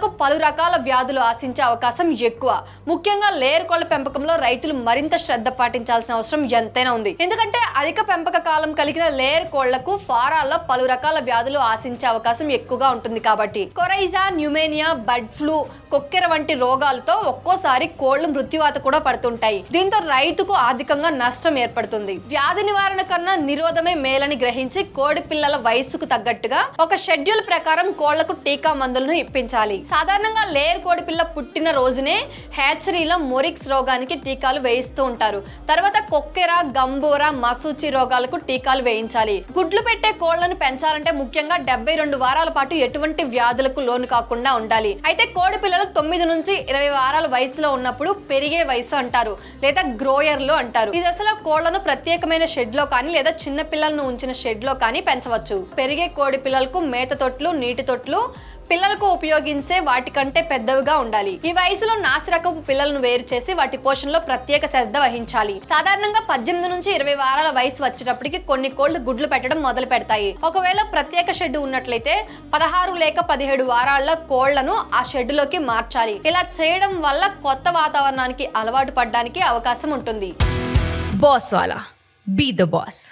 కోళ్లకు పలు రకాల వ్యాధులు ఆశించే అవకాశం ఎక్కువ. ముఖ్యంగా లేయర్ కోళ్ల పెంపకంలో రైతులు మరింత శ్రద్ధ పాటించాల్సిన అవసరం ఎంతైనా ఉంది. ఎందుకంటే అధిక పెంపక కాలం కలిగిన లేయర్ కోళ్లకు ఫారాల్లో పలు రకాల వ్యాధులు ఆశించే అవకాశం ఎక్కువగా ఉంటుంది. కాబట్టి కొరైజా, న్యూమోనియా, బర్డ్ ఫ్లూ, కొక్కెర వంటి రోగాలతో ఒక్కోసారి కోళ్లు మృత్యువాత కూడా పడుతుంటాయి. దీంతో రైతుకు ఆర్థికంగా నష్టం ఏర్పడుతుంది. వ్యాధి నివారణ కన్నా నిరోధమే మేలని గ్రహించి కోడి పిల్లల వయసుకు తగ్గట్టుగా ఒక షెడ్యూల్ ప్రకారం కోళ్లకు టీకా మందులను ఇప్పించాలి. సాధారణంగా లేయర్ కోడి పిల్ల పుట్టిన రోజునే హ్యాచరీలో మొరిక్స్ రోగానికి టీకాలు వేయిస్తూ ఉంటారు. తర్వాత కొక్కెర, గంబోరా, మసూచి రోగాలకు టీకాలు వేయించాలి. గుడ్లు పెట్టే కోళ్లను పెంచాలంటే ముఖ్యంగా 72 వారాల పాటు ఎటువంటి వ్యాధులకు లోను కాకుండా ఉండాలి. అయితే కోడి పిల్లలు 9 నుంచి 20 వారాల వయసులో ఉన్నప్పుడు పెరిగే వయసు అంటారు, లేదా గ్రోయర్లు అంటారు. ఈ దశలో కోళ్లను ప్రత్యేకమైన షెడ్ లో కానీ లేదా చిన్న పిల్లలను ఉంచిన షెడ్ లో కానీ పెంచవచ్చు. పెరిగే కోడి పిల్లలకు మేత తొట్లు, నీటి తొట్లు పిల్లలకు ఉపయోగించే వాటికంటే పెద్దవిగా ఉండాలి. ఈ వయసులో నాసిరకపు పిల్లలను వేరు చేసి వాటి పోషణలో ప్రత్యేక శ్రద్ధ వహించాలి. సాధారణంగా 18 నుంచి 20 వారాల వయసు వచ్చేటప్పటికి కొన్ని కోళ్లు గుడ్లు పెట్టడం మొదలు పెడతాయి. ఒకవేళ ప్రత్యేక షెడ్ ఉన్నట్లయితే 16 లేక 17 వారాల కోళ్లను ఆ షెడ్ లోకి మార్చాలి. ఇలా చేయడం వల్ల కొత్త వాతావరణానికి అలవాటు పడడానికి అవకాశం ఉంటుంది. బాస్ వాలా, బీ ద బాస్.